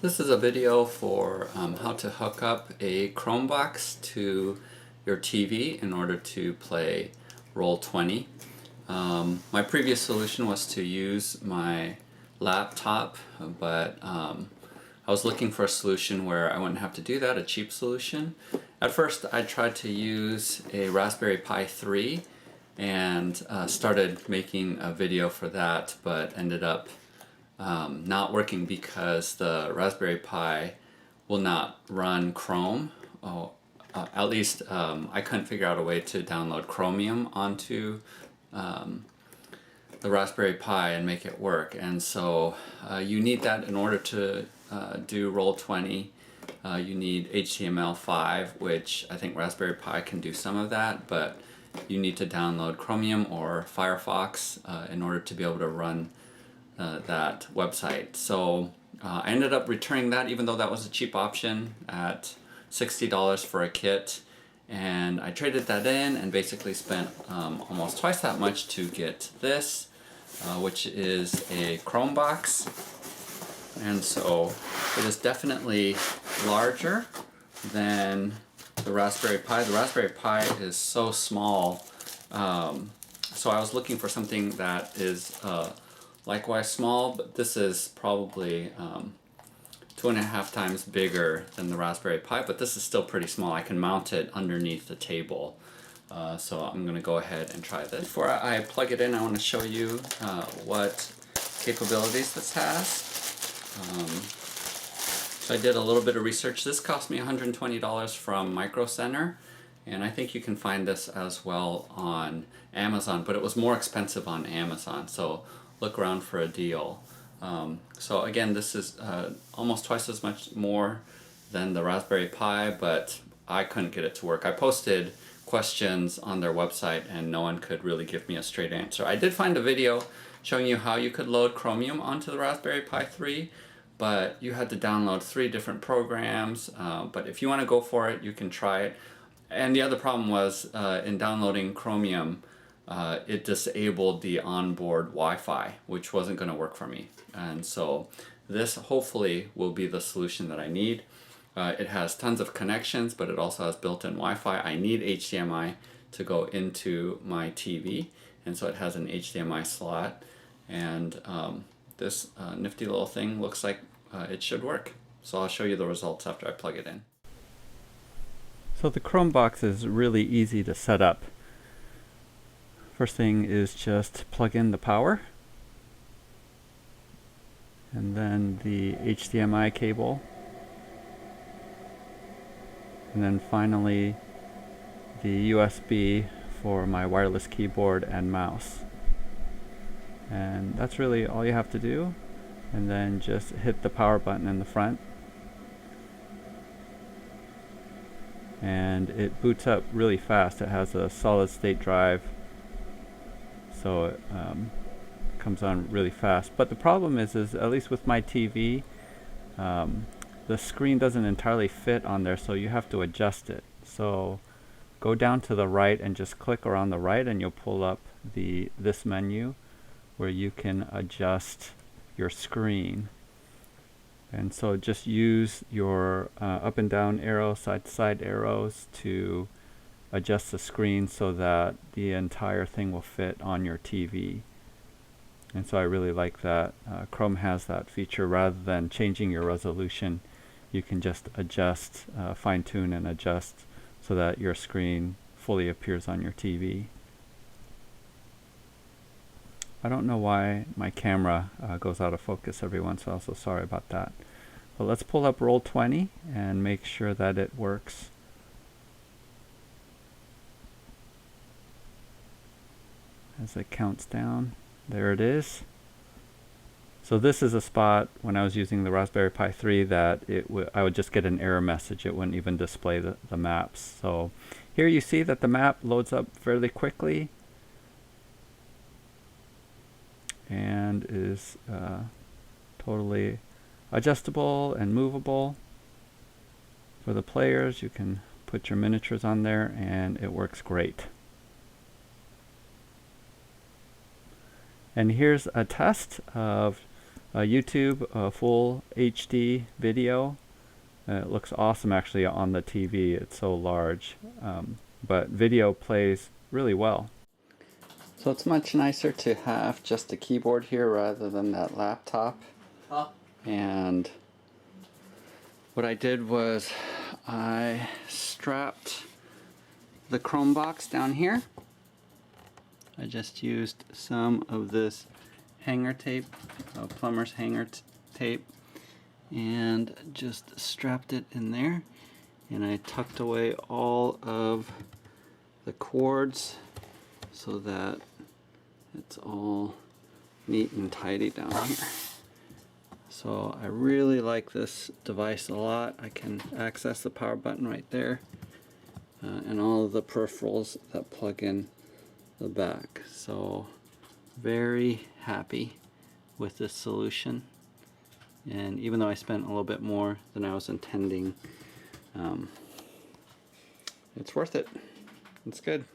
This is a video for how to hook up a Chromebox to your TV in order to play Roll20. My previous solution was to use my laptop, but I was looking for a solution where I wouldn't have to do that, a cheap solution. At first I tried to use a Raspberry Pi 3 and started making a video for that, but ended up not working because the Raspberry Pi will not run Chrome. At least I couldn't figure out a way to download Chromium onto the Raspberry Pi and make it work. And so you need that in order to do Roll20. You need HTML5, which I think Raspberry Pi can do some of that, but you need to download Chromium or Firefox in order to be able to run that website. So I ended up returning that, even though that was a cheap option at $60 for a kit, and I traded that in and basically spent almost twice that much to get this, which is a Chromebox. And so it is definitely larger than the Raspberry Pi. The Raspberry Pi is so small, so I was looking for something that is likewise small, but this is probably 2.5 times bigger than the Raspberry Pi, but this is still pretty small. I can mount it underneath the table. So I'm going to go ahead and try this. Before I plug it in, I want to show you what capabilities this has. So I did a little bit of research. This cost me $120 from Micro Center, and I think you can find this as well on Amazon, but it was more expensive on Amazon, so look around for a deal. So again, this is almost twice as much more than the Raspberry Pi, but I couldn't get it to work. I posted questions on their website and no one could really give me a straight answer. I did find a video showing you how you could load Chromium onto the Raspberry Pi 3, but you had to download 3 different programs. But if you want to go for it, you can try it. And the other problem was in downloading Chromium, it disabled the onboard Wi-Fi, which wasn't going to work for me. And so this hopefully will be the solution that I need. It has tons of connections, but it also has built-in Wi-Fi. I need HDMI to go into my TV, and so it has an HDMI slot. And this nifty little thing looks like it should work. So I'll show you the results after I plug it in. So the Chromebox is really easy to set up. First thing is just plug in the power, and then the HDMI cable, and then finally the USB for my wireless keyboard and mouse. And that's really all you have to do, and then just hit the power button in the front, and it boots up really fast. It has a solid state drive, so it comes on really fast. But the problem is at least with my TV, the screen doesn't entirely fit on there, so you have to adjust it. So go down to the right and just click around the right, and you'll pull up this menu where you can adjust your screen. And so just use your up and down arrow, side to side arrows to adjust the screen so that the entire thing will fit on your TV. And so I really like that. Chrome has that feature. Rather than changing your resolution, you can just adjust, fine-tune and adjust so that your screen fully appears on your TV. I don't know why my camera goes out of focus every once in a while, so sorry about that. But let's pull up Roll20 and make sure that it works. As it counts down, there it is. So this is a spot when I was using the Raspberry Pi 3 that I would just get an error message. It wouldn't even display the maps. So here you see that the map loads up fairly quickly and is totally adjustable and movable. For the players, you can put your miniatures on there and it works great. And here's a test of YouTube, full HD video. It looks awesome actually on the TV. It's so large, but video plays really well. So it's much nicer to have just a keyboard here rather than that laptop. And what I did was I strapped the Chromebox down here. I just used some of this hanger tape, plumber's hanger tape, and just strapped it in there. And I tucked away all of the cords so that it's all neat and tidy down here. So I really like this device a lot. I can access the power button right there, and all of the peripherals that plug in the back. So very happy with this solution. And even though I spent a little bit more than I was intending, it's worth it. It's good.